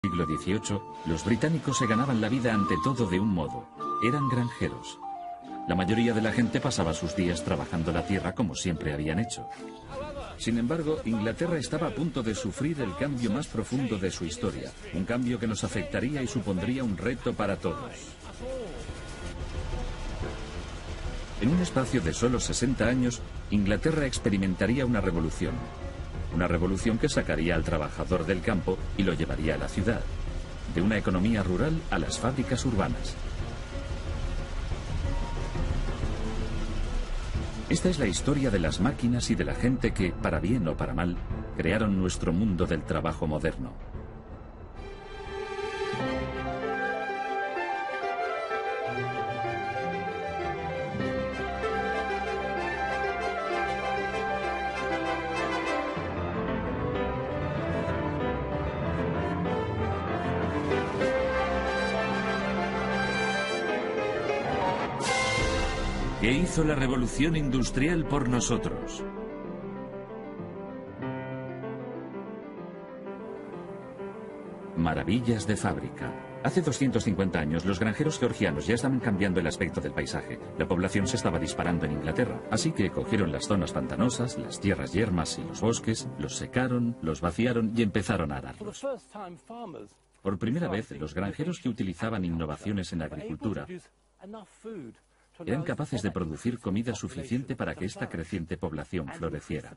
siglo XVIII, los británicos se ganaban la vida ante todo de un modo. Eran granjeros. La mayoría de la gente pasaba sus días trabajando la tierra como siempre habían hecho. Sin embargo, Inglaterra estaba a punto de sufrir el cambio más profundo de su historia. Un cambio que nos afectaría y supondría un reto para todos. En un espacio de solo 60 años, Inglaterra experimentaría una revolución. Una revolución que sacaría al trabajador del campo y lo llevaría a la ciudad. De una economía rural a las fábricas urbanas. Esta es la historia de las máquinas y de la gente que, para bien o para mal, crearon nuestro mundo del trabajo moderno. ¿Qué hizo la revolución industrial por nosotros? Maravillas de fábrica. Hace 250 años, los granjeros georgianos ya estaban cambiando el aspecto del paisaje. La población se estaba disparando en Inglaterra, así que cogieron las zonas pantanosas, las tierras yermas y los bosques, los secaron, los vaciaron y empezaron a ararlos. Por primera vez, los granjeros que utilizaban innovaciones en la agricultura eran capaces de producir comida suficiente para que esta creciente población floreciera.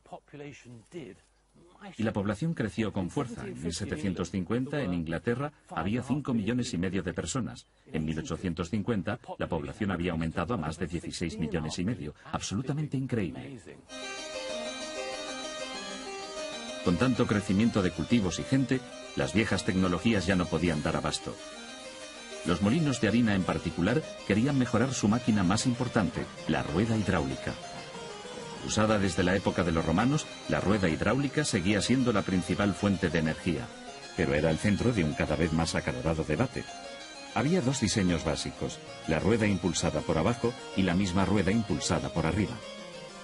Y la población creció con fuerza. En 1750, en Inglaterra, había 5,5 millones de personas. En 1850, la población había aumentado a más de 16,5 millones. Absolutamente increíble. Con tanto crecimiento de cultivos y gente, las viejas tecnologías ya no podían dar abasto. Los molinos de harina en particular querían mejorar su máquina más importante, la rueda hidráulica. Usada desde la época de los romanos, la rueda hidráulica seguía siendo la principal fuente de energía, pero era el centro de un cada vez más acalorado debate. Había dos diseños básicos, la rueda impulsada por abajo y la misma rueda impulsada por arriba.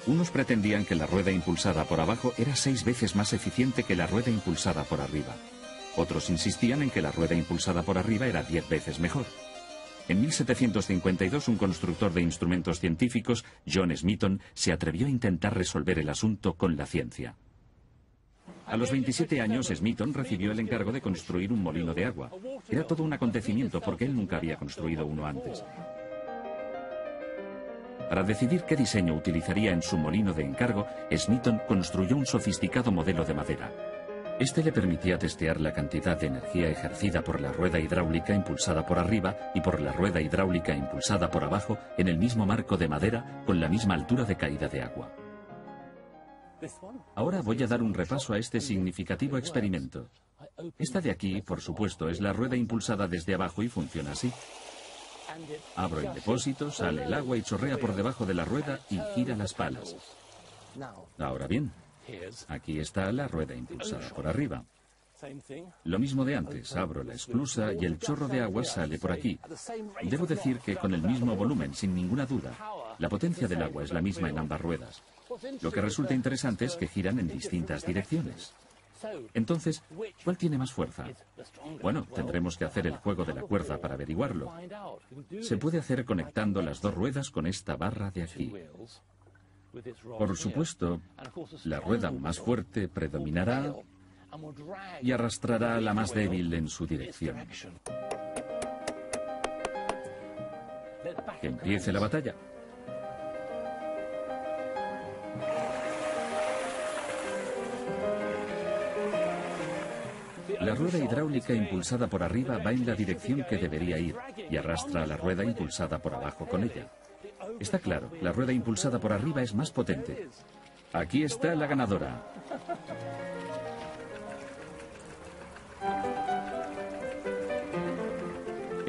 Unos pretendían que la rueda impulsada por abajo era 6 veces más eficiente que la rueda impulsada por arriba. Otros insistían en que la rueda impulsada por arriba era 10 veces mejor. En 1752, un constructor de instrumentos científicos, John Smeaton, se atrevió a intentar resolver el asunto con la ciencia. A los 27 años, Smeaton recibió el encargo de construir un molino de agua. Era todo un acontecimiento porque él nunca había construido uno antes. Para decidir qué diseño utilizaría en su molino de encargo, Smeaton construyó un sofisticado modelo de madera. Este le permitía testear la cantidad de energía ejercida por la rueda hidráulica impulsada por arriba y por la rueda hidráulica impulsada por abajo en el mismo marco de madera con la misma altura de caída de agua. Ahora voy a dar un repaso a este significativo experimento. Esta de aquí, por supuesto, es la rueda impulsada desde abajo y funciona así. Abro el depósito, sale el agua y chorrea por debajo de la rueda y gira las palas. Ahora bien, aquí está la rueda impulsada por arriba. Lo mismo de antes, abro la esclusa y el chorro de agua sale por aquí. Debo decir que con el mismo volumen, sin ninguna duda. La potencia del agua es la misma en ambas ruedas. Lo que resulta interesante es que giran en distintas direcciones. Entonces, ¿cuál tiene más fuerza? Bueno, tendremos que hacer el juego de la cuerda para averiguarlo. Se puede hacer conectando las dos ruedas con esta barra de aquí. Por supuesto, la rueda más fuerte predominará y arrastrará a la más débil en su dirección. Que empiece la batalla. La rueda hidráulica impulsada por arriba va en la dirección que debería ir y arrastra a la rueda impulsada por abajo con ella. Está claro, la rueda impulsada por arriba es más potente. Aquí está la ganadora.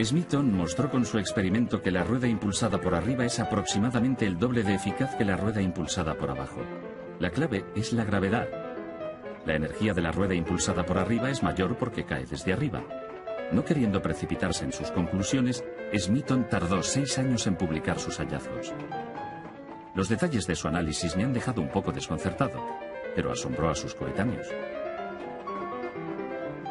Smeaton mostró con su experimento que la rueda impulsada por arriba es aproximadamente el doble de eficaz que la rueda impulsada por abajo. La clave es la gravedad. La energía de la rueda impulsada por arriba es mayor porque cae desde arriba. No queriendo precipitarse en sus conclusiones, Smeaton tardó 6 años en publicar sus hallazgos. Los detalles de su análisis me han dejado un poco desconcertado, pero asombró a sus coetáneos.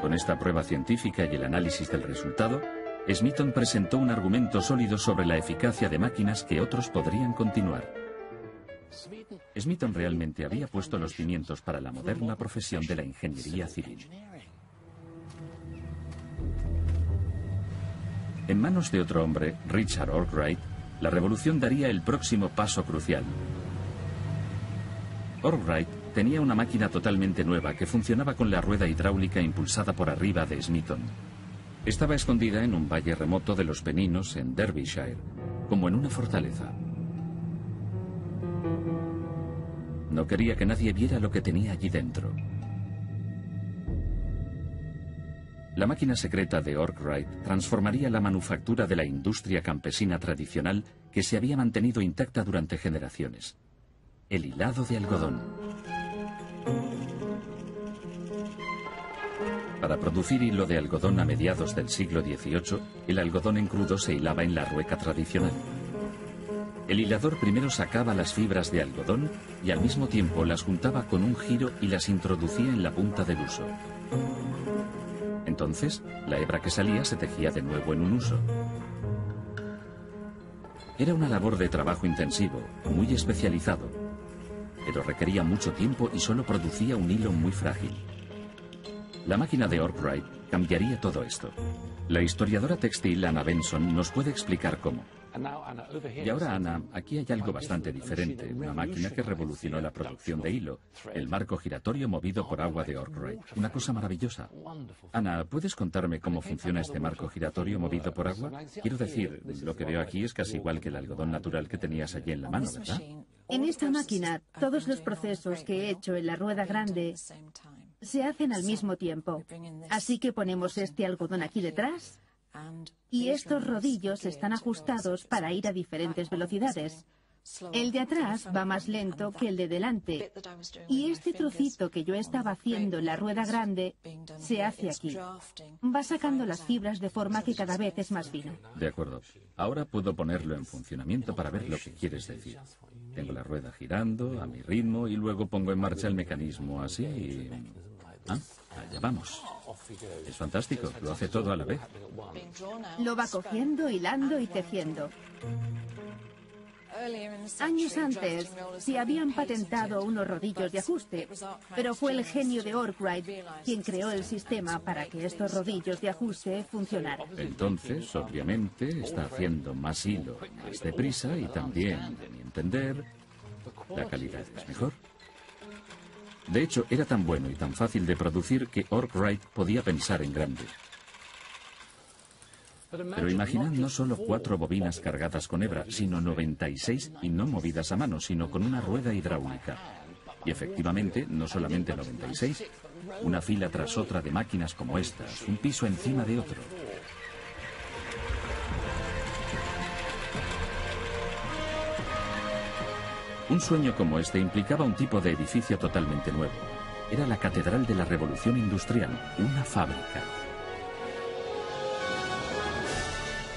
Con esta prueba científica y el análisis del resultado, Smeaton presentó un argumento sólido sobre la eficacia de máquinas que otros podrían continuar. Smeaton realmente había puesto los cimientos para la moderna profesión de la ingeniería civil. En manos de otro hombre, Richard Arkwright, la revolución daría el próximo paso crucial. Arkwright tenía una máquina totalmente nueva que funcionaba con la rueda hidráulica impulsada por arriba de Smeaton. Estaba escondida en un valle remoto de los Peninos en Derbyshire, como en una fortaleza. No quería que nadie viera lo que tenía allí dentro. La máquina secreta de Arkwright transformaría la manufactura de la industria campesina tradicional que se había mantenido intacta durante generaciones. El hilado de algodón. Para producir hilo de algodón a mediados del siglo XVIII, el algodón en crudo se hilaba en la rueca tradicional. El hilador primero sacaba las fibras de algodón y al mismo tiempo las juntaba con un giro y las introducía en la punta del huso. Entonces, la hebra que salía se tejía de nuevo en un huso. Era una labor de trabajo intensivo, muy especializado, pero requería mucho tiempo y solo producía un hilo muy frágil. La máquina de Arkwright cambiaría todo esto. La historiadora textil Anna Benson nos puede explicar cómo. Y ahora, Ana, aquí hay algo bastante diferente, una máquina que revolucionó la producción de hilo, el marco giratorio movido por agua de Arkwright, una cosa maravillosa. Ana, ¿puedes contarme cómo funciona este marco giratorio movido por agua? Quiero decir, lo que veo aquí es casi igual que el algodón natural que tenías allí en la mano, ¿verdad? En esta máquina, todos los procesos que he hecho en la rueda grande se hacen al mismo tiempo. Así que ponemos este algodón aquí detrás y estos rodillos están ajustados para ir a diferentes velocidades. El de atrás va más lento que el de delante. Y este trocito que yo estaba haciendo en la rueda grande se hace aquí. Va sacando las fibras de forma que cada vez es más fino. De acuerdo. Ahora puedo ponerlo en funcionamiento para ver lo que quieres decir. Tengo la rueda girando a mi ritmo y luego pongo en marcha el mecanismo así y... Ah, allá vamos. Es fantástico, lo hace todo a la vez. Lo va cogiendo, hilando y tejiendo. Años antes se habían patentado unos rodillos de ajuste, pero fue el genio de Arkwright quien creó el sistema para que estos rodillos de ajuste funcionaran. Entonces, obviamente, está haciendo más hilo más deprisa y también, a mi entender, la calidad es mejor. De hecho, era tan bueno y tan fácil de producir que Arkwright podía pensar en grande. Pero imaginad no solo 4 bobinas cargadas con hebra, sino 96 y no movidas a mano, sino con una rueda hidráulica. Y efectivamente, no solamente 96, una fila tras otra de máquinas como estas, un piso encima de otro. Un sueño como este implicaba un tipo de edificio totalmente nuevo. Era la catedral de la revolución industrial, una fábrica.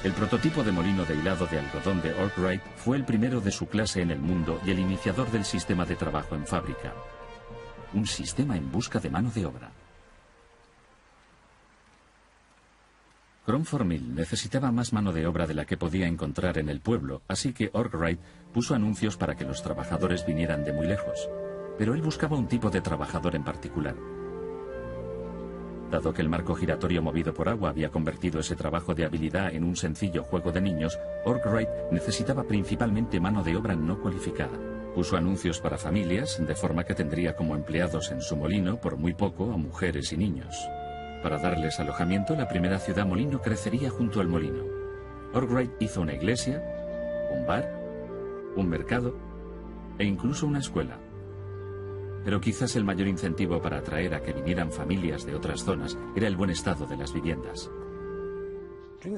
El prototipo de molino de hilado de algodón de Arkwright fue el primero de su clase en el mundo y el iniciador del sistema de trabajo en fábrica. Un sistema en busca de mano de obra. Cromford Mill necesitaba más mano de obra de la que podía encontrar en el pueblo, así que Arkwright puso anuncios para que los trabajadores vinieran de muy lejos. Pero él buscaba un tipo de trabajador en particular. Dado que el marco giratorio movido por agua había convertido ese trabajo de habilidad en un sencillo juego de niños, Arkwright necesitaba principalmente mano de obra no cualificada. Puso anuncios para familias, de forma que tendría como empleados en su molino, por muy poco, a mujeres y niños. Para darles alojamiento, la primera ciudad molino crecería junto al molino. Arkwright hizo una iglesia, un bar, un mercado e incluso una escuela. Pero quizás el mayor incentivo para atraer a que vinieran familias de otras zonas era el buen estado de las viviendas.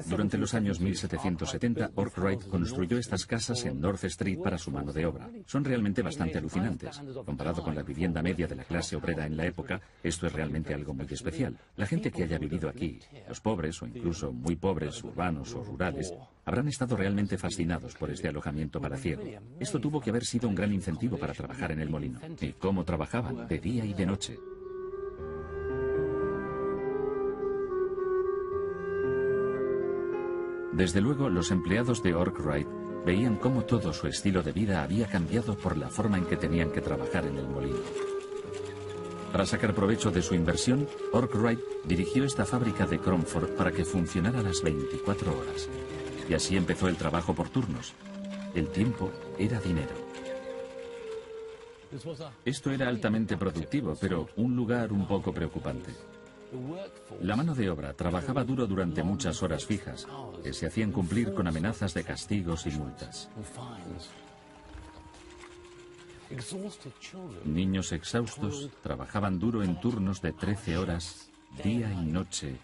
Durante los años 1770, Arkwright construyó estas casas en North Street para su mano de obra. Son realmente bastante alucinantes. Comparado con la vivienda media de la clase obrera en la época, esto es realmente algo muy especial. La gente que haya vivido aquí, los pobres o incluso muy pobres, urbanos o rurales, habrán estado realmente fascinados por este alojamiento palaciego. Esto tuvo que haber sido un gran incentivo para trabajar en el molino. ¿Y cómo trabajaban? De día y de noche. Desde luego, los empleados de Arkwright veían cómo todo su estilo de vida había cambiado por la forma en que tenían que trabajar en el molino. Para sacar provecho de su inversión, Arkwright dirigió esta fábrica de Cromford para que funcionara las 24 horas. Y así empezó el trabajo por turnos. El tiempo era dinero. Esto era altamente productivo, pero un lugar un poco preocupante. La mano de obra trabajaba duro durante muchas horas fijas, que se hacían cumplir con amenazas de castigos y multas. Niños exhaustos trabajaban duro en turnos de 13 horas, día y noche,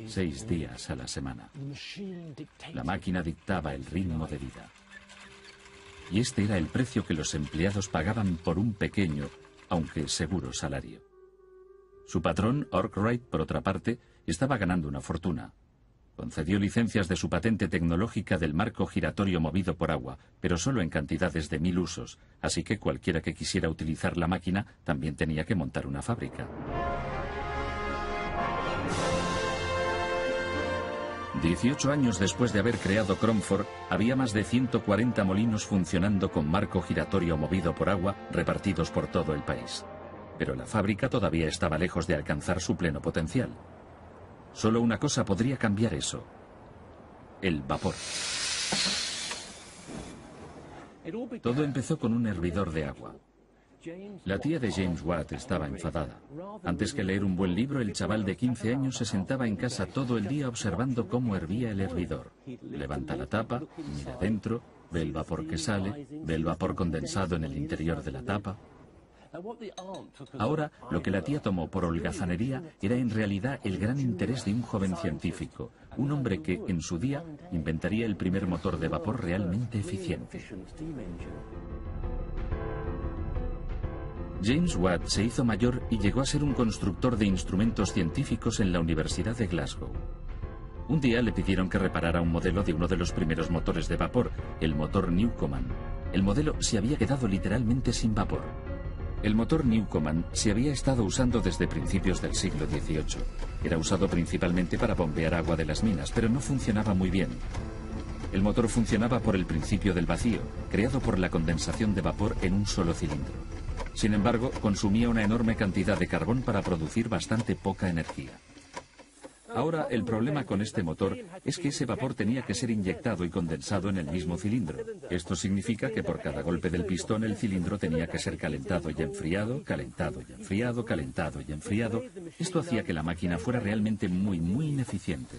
6 días a la semana. La máquina dictaba el ritmo de vida. Y este era el precio que los empleados pagaban por un pequeño, aunque seguro salario. Su patrón, Arkwright, por otra parte, estaba ganando una fortuna. Concedió licencias de su patente tecnológica del marco giratorio movido por agua, pero solo en cantidades de 1000 usos, así que cualquiera que quisiera utilizar la máquina también tenía que montar una fábrica. 18 años después de haber creado Cromford, había más de 140 molinos funcionando con marco giratorio movido por agua repartidos por todo el país. Pero la fábrica todavía estaba lejos de alcanzar su pleno potencial. Solo una cosa podría cambiar eso: el vapor. Todo empezó con un hervidor de agua. La tía de James Watt estaba enfadada. Antes que leer un buen libro, el chaval de 15 años se sentaba en casa todo el día observando cómo hervía el hervidor. Levanta la tapa, mira dentro, ve el vapor que sale, ve el vapor condensado en el interior de la tapa. Ahora, lo que la tía tomó por holgazanería era en realidad el gran interés de un joven científico, un hombre que, en su día, inventaría el primer motor de vapor realmente eficiente. James Watt se hizo mayor y llegó a ser un constructor de instrumentos científicos en la Universidad de Glasgow. Un día le pidieron que reparara un modelo de uno de los primeros motores de vapor, el motor Newcomen. El modelo se había quedado literalmente sin vapor. El motor Newcomen se había estado usando desde principios del siglo XVIII. Era usado principalmente para bombear agua de las minas, pero no funcionaba muy bien. El motor funcionaba por el principio del vacío, creado por la condensación de vapor en un solo cilindro. Sin embargo, consumía una enorme cantidad de carbón para producir bastante poca energía. Ahora, el problema con este motor es que ese vapor tenía que ser inyectado y condensado en el mismo cilindro. Esto significa que por cada golpe del pistón el cilindro tenía que ser calentado y enfriado, calentado y enfriado, calentado y enfriado. Esto hacía que la máquina fuera realmente muy ineficiente.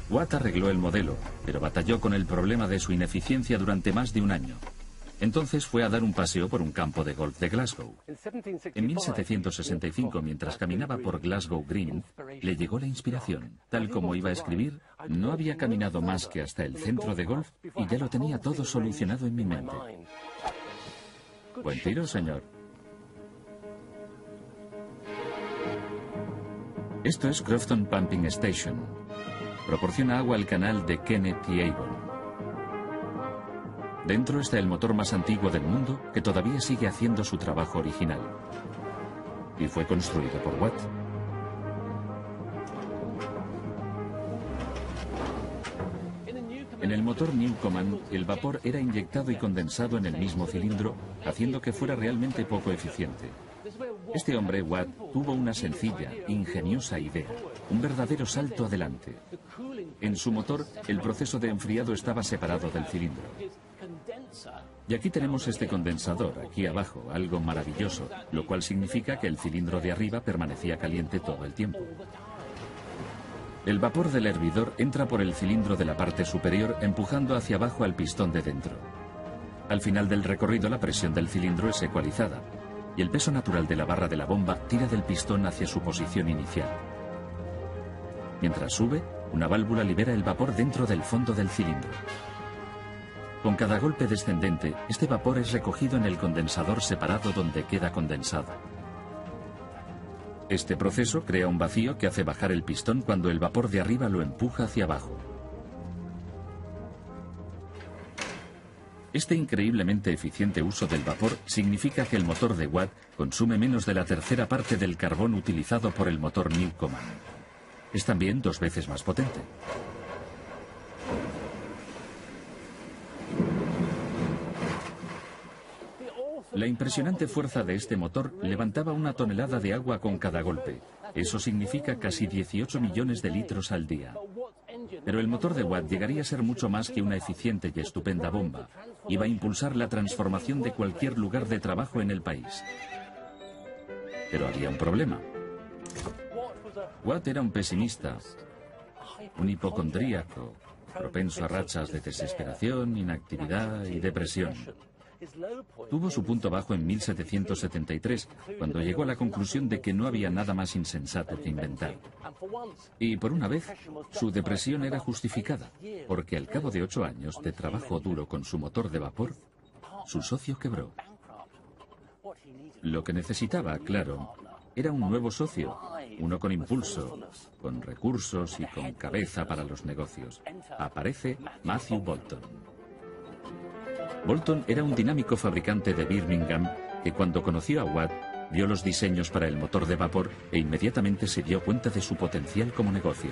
Watt arregló el modelo, pero batalló con el problema de su ineficiencia durante más de un año. Entonces fue a dar un paseo por un campo de golf de Glasgow. En 1765, mientras caminaba por Glasgow Green, le llegó la inspiración. Tal como iba a escribir, no había caminado más que hasta el centro de golf y ya lo tenía todo solucionado en mi mente. Buen tiro, señor. Esto es Crofton Pumping Station. Proporciona agua al canal de Kennet y Avon. Dentro está el motor más antiguo del mundo que todavía sigue haciendo su trabajo original. Y fue construido por Watt. En el motor Newcomen, el vapor era inyectado y condensado en el mismo cilindro, haciendo que fuera realmente poco eficiente. Este hombre, Watt, tuvo una sencilla, ingeniosa idea, un verdadero salto adelante. En su motor, el proceso de enfriado estaba separado del cilindro. Y aquí tenemos este condensador, aquí abajo, algo maravilloso, lo cual significa que el cilindro de arriba permanecía caliente todo el tiempo. El vapor del hervidor entra por el cilindro de la parte superior, empujando hacia abajo al pistón de dentro. Al final del recorrido, la presión del cilindro es ecualizada, y el peso natural de la barra de la bomba tira del pistón hacia su posición inicial. Mientras sube, una válvula libera el vapor dentro del fondo del cilindro. Con cada golpe descendente, este vapor es recogido en el condensador separado donde queda condensado. Este proceso crea un vacío que hace bajar el pistón cuando el vapor de arriba lo empuja hacia abajo. Este increíblemente eficiente uso del vapor significa que el motor de Watt consume menos de la tercera parte del carbón utilizado por el motor Newcomen. Es también 2 veces más potente. La impresionante fuerza de este motor levantaba 1 tonelada de agua con cada golpe. Eso significa casi 18 millones de litros al día. Pero el motor de Watt llegaría a ser mucho más que una eficiente y estupenda bomba. Iba a impulsar la transformación de cualquier lugar de trabajo en el país. Pero había un problema. Watt era un pesimista, un hipocondríaco, propenso a rachas de desesperación, inactividad y depresión. Tuvo su punto bajo en 1773, cuando llegó a la conclusión de que no había nada más insensato que inventar. Y por una vez, su depresión era justificada, porque al cabo de 8 años de trabajo duro con su motor de vapor, su socio quebró. Lo que necesitaba, claro, era un nuevo socio, uno con impulso, con recursos y con cabeza para los negocios. Aparece Matthew Boulton. Boulton era un dinámico fabricante de Birmingham que cuando conoció a Watt vio los diseños para el motor de vapor e inmediatamente se dio cuenta de su potencial como negocio.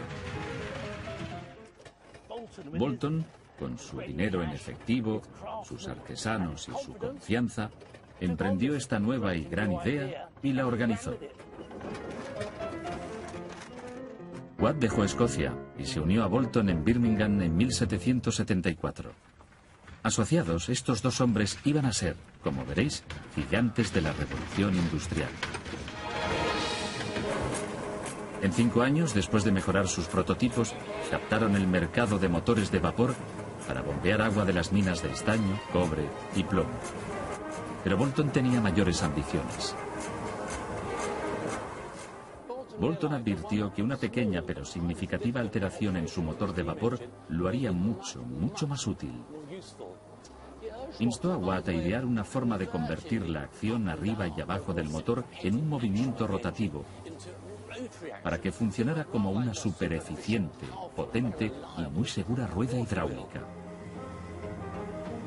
Boulton, con su dinero en efectivo, sus artesanos y su confianza, emprendió esta nueva y gran idea y la organizó. Watt dejó Escocia y se unió a Boulton en Birmingham en 1774. Asociados, estos 2 hombres iban a ser, como veréis, gigantes de la revolución industrial. En 5 años, después de mejorar sus prototipos, captaron el mercado de motores de vapor para bombear agua de las minas de estaño, cobre y plomo. Pero Boulton tenía mayores ambiciones. Boulton advirtió que una pequeña pero significativa alteración en su motor de vapor lo haría mucho, mucho más útil. Instó a Watt a idear una forma de convertir la acción arriba y abajo del motor en un movimiento rotativo, para que funcionara como una supereficiente, potente y muy segura rueda hidráulica.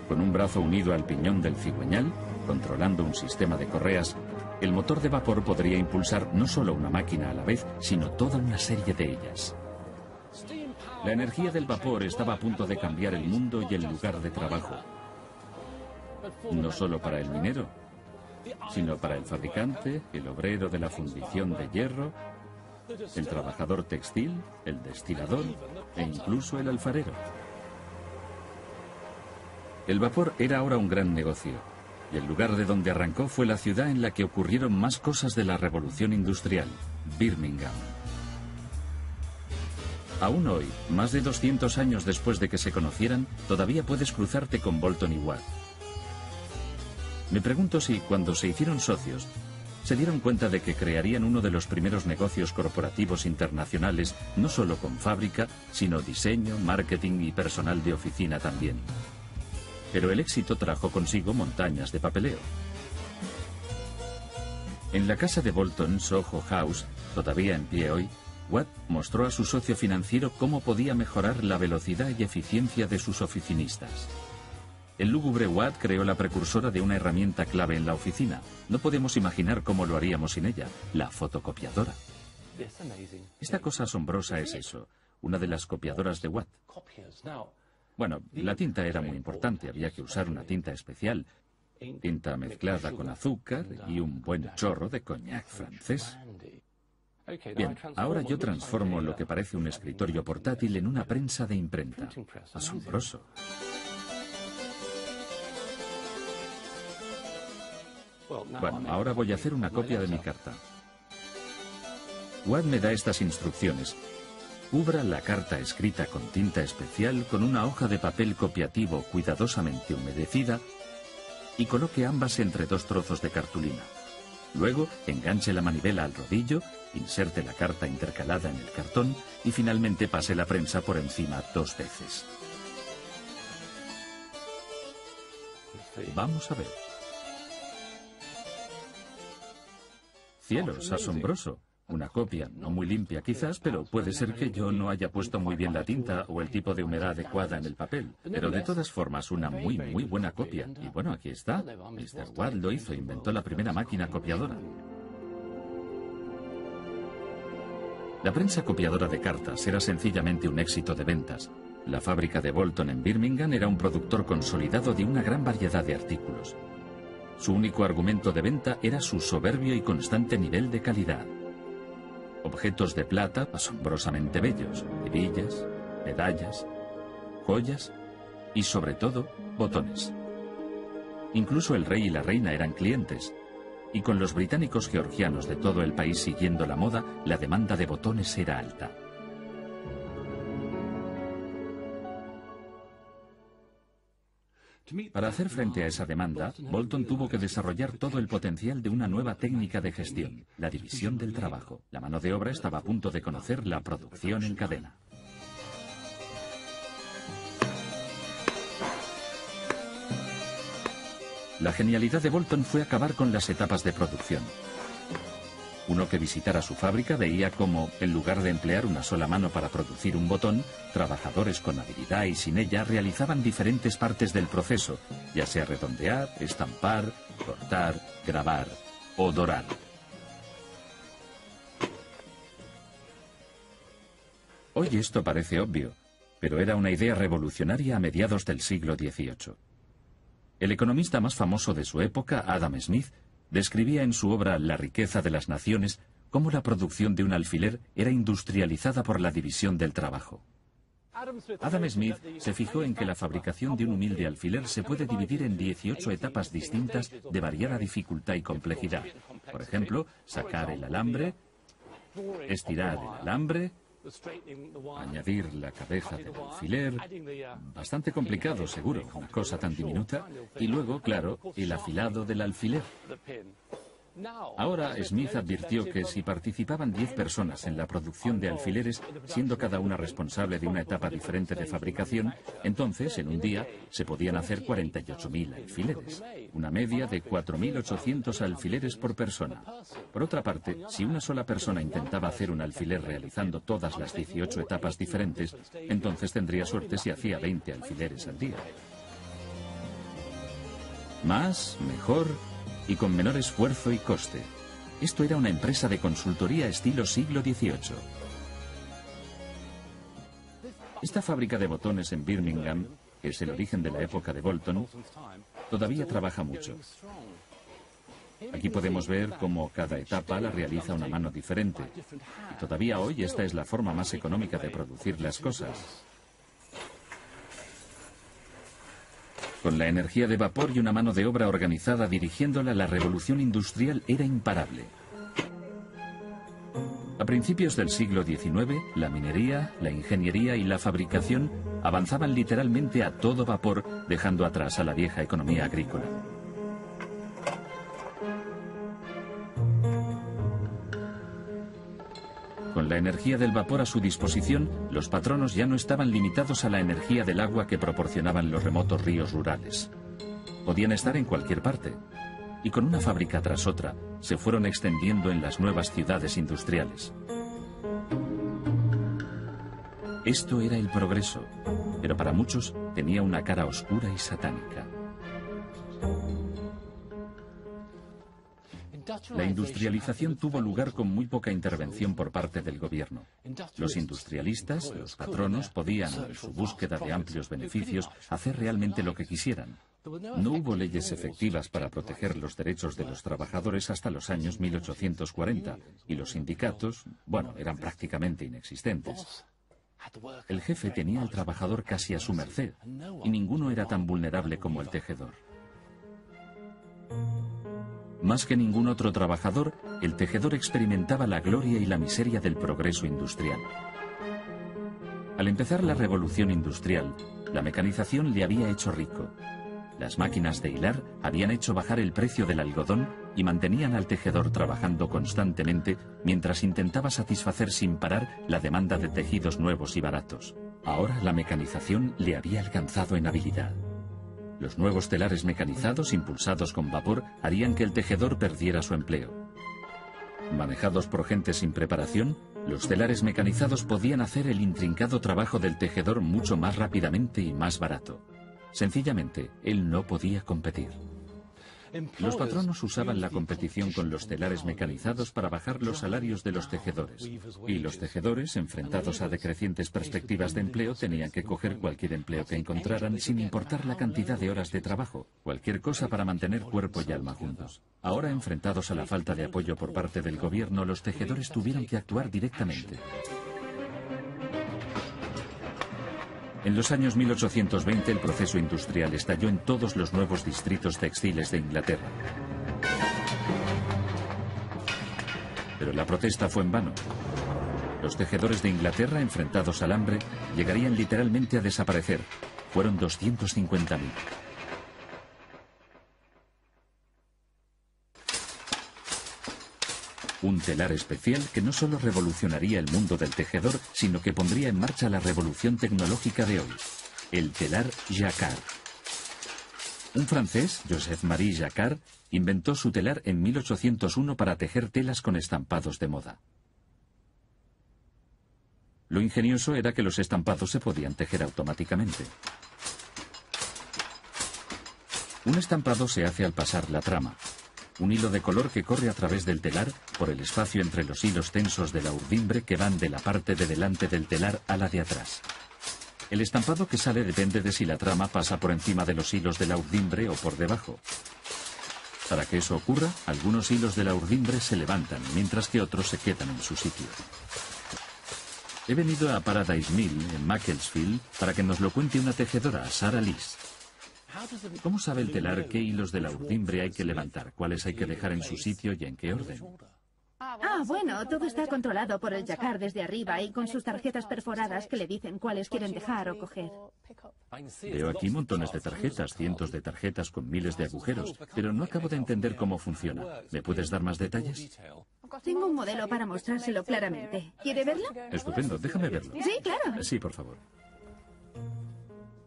Con un brazo unido al piñón del cigüeñal, controlando un sistema de correas, el motor de vapor podría impulsar no solo una máquina a la vez, sino toda una serie de ellas. La energía del vapor estaba a punto de cambiar el mundo y el lugar de trabajo. No solo para el minero, sino para el fabricante, el obrero de la fundición de hierro, el trabajador textil, el destilador e incluso el alfarero. El vapor era ahora un gran negocio, y el lugar de donde arrancó fue la ciudad en la que ocurrieron más cosas de la revolución industrial, Birmingham. Aún hoy, más de 200 años después de que se conocieran, todavía puedes cruzarte con Boulton y Watt. Me pregunto si, cuando se hicieron socios, se dieron cuenta de que crearían uno de los primeros negocios corporativos internacionales, no solo con fábrica, sino diseño, marketing y personal de oficina también. Pero el éxito trajo consigo montañas de papeleo. En la casa de Boulton, Soho House, todavía en pie hoy, Watt mostró a su socio financiero cómo podía mejorar la velocidad y eficiencia de sus oficinistas. El lúgubre Watt creó la precursora de una herramienta clave en la oficina. No podemos imaginar cómo lo haríamos sin ella, la fotocopiadora. Esta cosa asombrosa es eso, una de las copiadoras de Watt. Bueno, la tinta era muy importante, había que usar una tinta especial, tinta mezclada con azúcar y un buen chorro de coñac francés. Bien, ahora yo transformo lo que parece un escritorio portátil en una prensa de imprenta. Asombroso. Bueno, ahora voy a hacer una copia de mi carta. Watt me da estas instrucciones. Cubra la carta escrita con tinta especial con una hoja de papel copiativo cuidadosamente humedecida y coloque ambas entre 2 trozos de cartulina. Luego, enganche la manivela al rodillo, inserte la carta intercalada en el cartón y finalmente pase la prensa por encima 2 veces. Vamos a ver. Cielos, asombroso. Una copia, no muy limpia quizás, pero puede ser que yo no haya puesto muy bien la tinta o el tipo de humedad adecuada en el papel. Pero de todas formas, una muy buena copia. Y bueno, aquí está. Mr. Watt lo hizo, inventó la primera máquina copiadora. La prensa copiadora de cartas era sencillamente un éxito de ventas. La fábrica de Bolton en Birmingham era un productor consolidado de una gran variedad de artículos. Su único argumento de venta era su soberbio y constante nivel de calidad. Objetos de plata asombrosamente bellos, hebillas, medallas, joyas y, sobre todo, botones. Incluso el rey y la reina eran clientes, y con los británicos georgianos de todo el país siguiendo la moda, la demanda de botones era alta. Para hacer frente a esa demanda, Bolton tuvo que desarrollar todo el potencial de una nueva técnica de gestión, la división del trabajo. La mano de obra estaba a punto de conocer la producción en cadena. La genialidad de Bolton fue acabar con las etapas de producción. Uno que visitara su fábrica veía cómo, en lugar de emplear una sola mano para producir un botón, trabajadores con habilidad y sin ella realizaban diferentes partes del proceso, ya sea redondear, estampar, cortar, grabar o dorar. Hoy esto parece obvio, pero era una idea revolucionaria a mediados del siglo XVIII. El economista más famoso de su época, Adam Smith, describía en su obra La riqueza de las naciones cómo la producción de un alfiler era industrializada por la división del trabajo. Adam Smith se fijó en que la fabricación de un humilde alfiler se puede dividir en 18 etapas distintas de variada dificultad y complejidad. Por ejemplo, sacar el alambre, estirar el alambre, añadir la cabeza del alfiler, bastante complicado seguro, una cosa tan diminuta, y luego, claro, el afilado del alfiler. Ahora Smith advirtió que si participaban 10 personas en la producción de alfileres, siendo cada una responsable de una etapa diferente de fabricación, entonces, en un día, se podían hacer 48.000 alfileres, una media de 4.800 alfileres por persona. Por otra parte, si una sola persona intentaba hacer un alfiler realizando todas las 18 etapas diferentes, entonces tendría suerte si hacía 20 alfileres al día. Más, mejor y con menor esfuerzo y coste. Esto era una empresa de consultoría estilo siglo XVIII. Esta fábrica de botones en Birmingham, que es el origen de la época de Bolton, todavía trabaja mucho. Aquí podemos ver cómo cada etapa la realiza una mano diferente. Y todavía hoy esta es la forma más económica de producir las cosas. Con la energía de vapor y una mano de obra organizada dirigiéndola, la revolución industrial era imparable. A principios del siglo XIX, la minería, la ingeniería y la fabricación avanzaban literalmente a todo vapor, dejando atrás a la vieja economía agrícola. Con la energía del vapor a su disposición, los patronos ya no estaban limitados a la energía del agua que proporcionaban los remotos ríos rurales. Podían estar en cualquier parte. Y con una fábrica tras otra, se fueron extendiendo en las nuevas ciudades industriales. Esto era el progreso, pero para muchos tenía una cara oscura y satánica. La industrialización tuvo lugar con muy poca intervención por parte del gobierno. Los industrialistas, los patronos, podían, en su búsqueda de amplios beneficios, hacer realmente lo que quisieran. No hubo leyes efectivas para proteger los derechos de los trabajadores hasta los años 1840, y los sindicatos, bueno, eran prácticamente inexistentes. El jefe tenía al trabajador casi a su merced, y ninguno era tan vulnerable como el tejedor. Más que ningún otro trabajador, el tejedor experimentaba la gloria y la miseria del progreso industrial. Al empezar la revolución industrial, la mecanización le había hecho rico. Las máquinas de hilar habían hecho bajar el precio del algodón y mantenían al tejedor trabajando constantemente mientras intentaba satisfacer sin parar la demanda de tejidos nuevos y baratos. Ahora la mecanización le había alcanzado en habilidad. Los nuevos telares mecanizados, impulsados con vapor, harían que el tejedor perdiera su empleo. Manejados por gente sin preparación, los telares mecanizados podían hacer el intrincado trabajo del tejedor mucho más rápidamente y más barato. Sencillamente, él no podía competir. Los patronos usaban la competición con los telares mecanizados para bajar los salarios de los tejedores. Y los tejedores, enfrentados a decrecientes perspectivas de empleo, tenían que coger cualquier empleo que encontraran sin importar la cantidad de horas de trabajo, cualquier cosa para mantener cuerpo y alma juntos. Ahora, enfrentados a la falta de apoyo por parte del gobierno, los tejedores tuvieron que actuar directamente. En los años 1820 el proceso industrial estalló en todos los nuevos distritos textiles de Inglaterra. Pero la protesta fue en vano. Los tejedores de Inglaterra, enfrentados al hambre, llegarían literalmente a desaparecer. Fueron 250.000. Un telar especial que no solo revolucionaría el mundo del tejedor, sino que pondría en marcha la revolución tecnológica de hoy. El telar Jacquard. Un francés, Joseph-Marie Jacquard, inventó su telar en 1801 para tejer telas con estampados de moda. Lo ingenioso era que los estampados se podían tejer automáticamente. Un estampado se hace al pasar la trama. Un hilo de color que corre a través del telar por el espacio entre los hilos tensos de la urdimbre que van de la parte de delante del telar a la de atrás. El estampado que sale depende de si la trama pasa por encima de los hilos de la urdimbre o por debajo. Para que eso ocurra, algunos hilos de la urdimbre se levantan, mientras que otros se quedan en su sitio. He venido a Paradise Mill, en Macclesfield, para que nos lo cuente una tejedora, Sarah Lees. ¿Cómo sabe el telar qué hilos de la urdimbre hay que levantar, cuáles hay que dejar en su sitio y en qué orden? Bueno, todo está controlado por el Jacquard desde arriba y con sus tarjetas perforadas que le dicen cuáles quieren dejar o coger. Veo aquí montones de tarjetas, cientos de tarjetas con miles de agujeros, pero no acabo de entender cómo funciona. ¿Me puedes dar más detalles? Tengo un modelo para mostrárselo claramente. ¿Quiere verlo? Estupendo, déjame verlo. Sí, claro. Sí, por favor.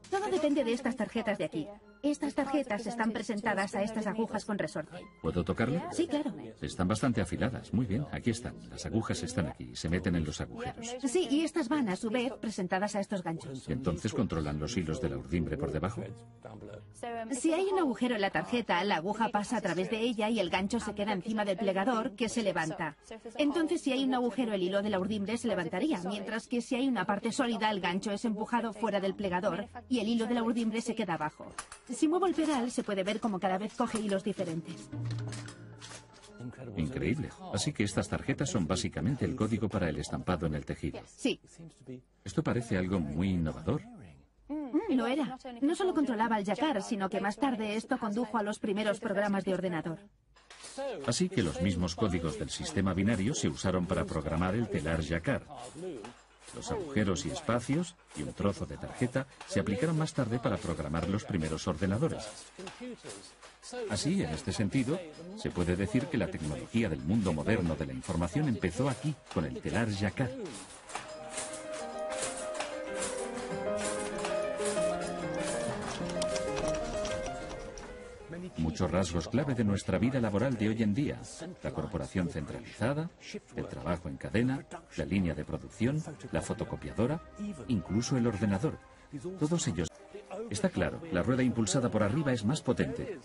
Todo depende de estas tarjetas de aquí. Estas tarjetas están presentadas a estas agujas con resorte. ¿Puedo tocarlo? Sí, claro. Están bastante afiladas. Muy bien, aquí están. Las agujas están aquí. Se meten en los agujeros. Sí, y estas van, a su vez, presentadas a estos ganchos. ¿Y entonces controlan los hilos de la urdimbre por debajo? Si hay un agujero en la tarjeta, la aguja pasa a través de ella y el gancho se queda encima del plegador, que se levanta. Entonces, si hay un agujero, el hilo de la urdimbre se levantaría, mientras que si hay una parte sólida, el gancho es empujado fuera del plegador y el hilo de la urdimbre se queda abajo. Si muevo el pedal, se puede ver como cada vez coge hilos diferentes. Increíble. Así que estas tarjetas son básicamente el código para el estampado en el tejido. Sí. Esto parece algo muy innovador. Lo era. No solo controlaba el Jacquard, sino que más tarde esto condujo a los primeros programas de ordenador. Así que los mismos códigos del sistema binario se usaron para programar el telar Jacquard. Los agujeros y espacios y un trozo de tarjeta se aplicaron más tarde para programar los primeros ordenadores. Así, en este sentido, se puede decir que la tecnología del mundo moderno de la información empezó aquí, con el telar Jacquard. Muchos rasgos clave de nuestra vida laboral de hoy en día. La corporación centralizada, el trabajo en cadena, la línea de producción, la fotocopiadora, incluso el ordenador. Todos ellos. Está claro, la rueda impulsada por arriba es más potente.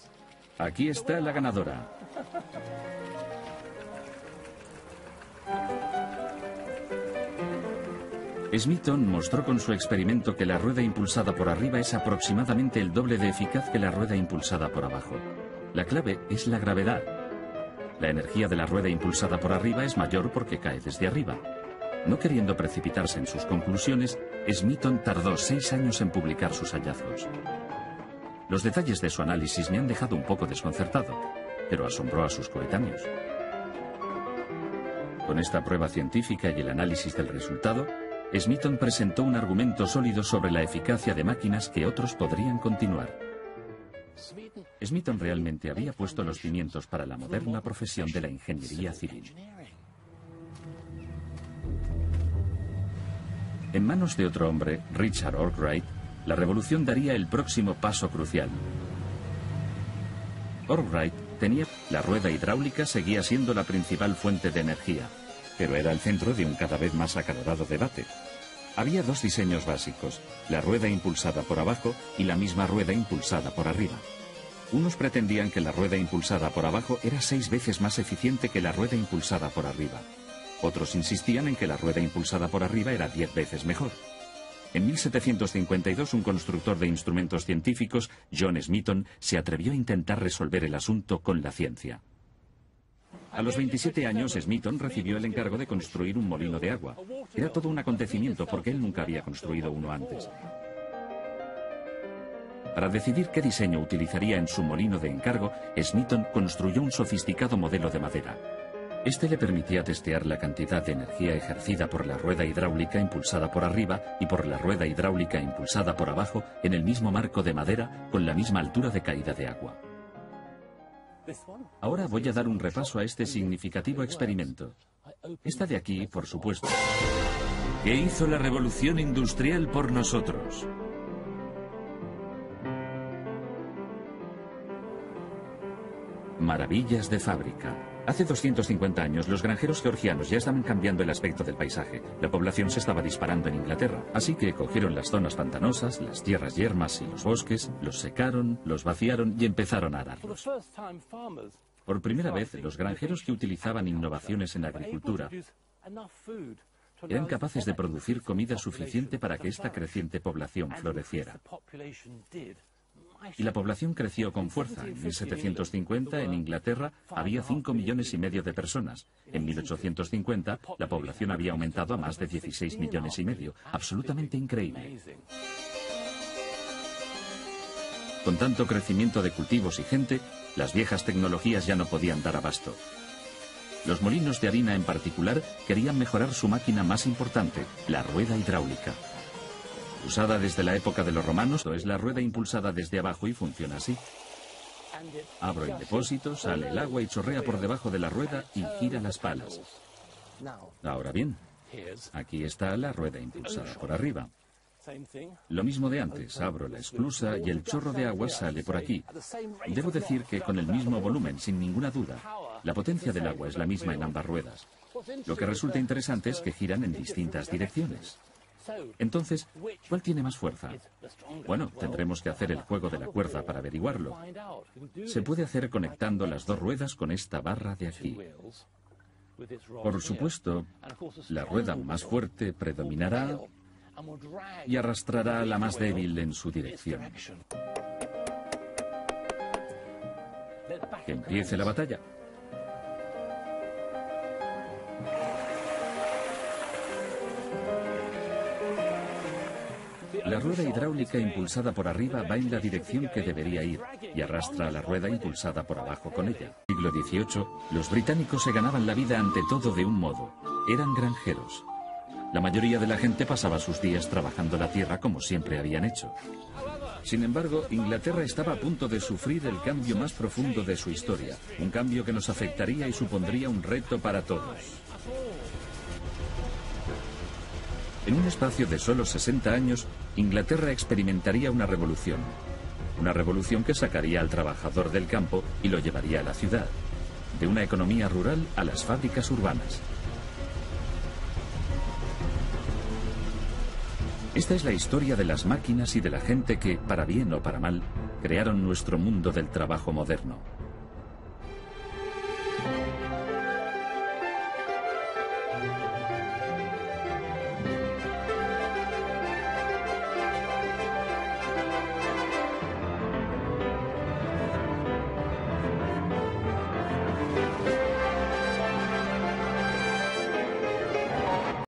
Aquí está la ganadora. Smeaton mostró con su experimento que la rueda impulsada por arriba es aproximadamente el doble de eficaz que la rueda impulsada por abajo. La clave es la gravedad. La energía de la rueda impulsada por arriba es mayor porque cae desde arriba. No queriendo precipitarse en sus conclusiones, Smeaton tardó 6 años en publicar sus hallazgos. Los detalles de su análisis me han dejado un poco desconcertado, pero asombró a sus coetáneos. Con esta prueba científica y el análisis del resultado, Smeaton presentó un argumento sólido sobre la eficacia de máquinas que otros podrían continuar. Smeaton realmente había puesto los cimientos para la moderna profesión de la ingeniería civil. En manos de otro hombre, Richard Arkwright, la revolución daría el próximo paso crucial. Arkwright tenía... La rueda hidráulica seguía siendo la principal fuente de energía, pero era el centro de un cada vez más acalorado debate. Había 2 diseños básicos, la rueda impulsada por abajo y la misma rueda impulsada por arriba. Unos pretendían que la rueda impulsada por abajo era 6 veces más eficiente que la rueda impulsada por arriba. Otros insistían en que la rueda impulsada por arriba era 10 veces mejor. En 1752, un constructor de instrumentos científicos, John Smeaton, se atrevió a intentar resolver el asunto con la ciencia. A los 27 años, Smeaton recibió el encargo de construir un molino de agua. Era todo un acontecimiento porque él nunca había construido uno antes. Para decidir qué diseño utilizaría en su molino de encargo, Smeaton construyó un sofisticado modelo de madera. Este le permitía testear la cantidad de energía ejercida por la rueda hidráulica impulsada por arriba y por la rueda hidráulica impulsada por abajo en el mismo marco de madera con la misma altura de caída de agua. Ahora voy a dar un repaso a este significativo experimento. Esta de aquí, por supuesto. ¿Qué hizo la revolución industrial por nosotros? Maravillas de fábrica. Hace 250 años, los granjeros georgianos ya estaban cambiando el aspecto del paisaje. La población se estaba disparando en Inglaterra, así que cogieron las zonas pantanosas, las tierras yermas y los bosques, los secaron, los vaciaron y empezaron a ararlos. Por primera vez, los granjeros que utilizaban innovaciones en la agricultura eran capaces de producir comida suficiente para que esta creciente población floreciera. Y la población creció con fuerza. En 1750, en Inglaterra, había 5,5 millones de personas. En 1850, la población había aumentado a más de 16,5 millones. Absolutamente increíble. Con tanto crecimiento de cultivos y gente, las viejas tecnologías ya no podían dar abasto. Los molinos de harina en particular querían mejorar su máquina más importante, la rueda hidráulica. Usada desde la época de los romanos, es la rueda impulsada desde abajo y funciona así. Abro el depósito, sale el agua y chorrea por debajo de la rueda y gira las palas. Ahora bien, aquí está la rueda impulsada por arriba. Lo mismo de antes, abro la esclusa y el chorro de agua sale por aquí. Debo decir que con el mismo volumen, sin ninguna duda. La potencia del agua es la misma en ambas ruedas. Lo que resulta interesante es que giran en distintas direcciones. Entonces, ¿cuál tiene más fuerza? Bueno, tendremos que hacer el juego de la cuerda para averiguarlo. Se puede hacer conectando las dos ruedas con esta barra de aquí. Por supuesto, la rueda más fuerte predominará y arrastrará a la más débil en su dirección. Que empiece la batalla. La rueda hidráulica impulsada por arriba va en la dirección que debería ir y arrastra a la rueda impulsada por abajo con ella. En el siglo XVIII, los británicos se ganaban la vida ante todo de un modo. Eran granjeros. La mayoría de la gente pasaba sus días trabajando la tierra como siempre habían hecho. Sin embargo, Inglaterra estaba a punto de sufrir el cambio más profundo de su historia. Un cambio que nos afectaría y supondría un reto para todos. En un espacio de solo 60 años, Inglaterra experimentaría una revolución. Una revolución que sacaría al trabajador del campo y lo llevaría a la ciudad. De una economía rural a las fábricas urbanas. Esta es la historia de las máquinas y de la gente que, para bien o para mal, crearon nuestro mundo del trabajo moderno.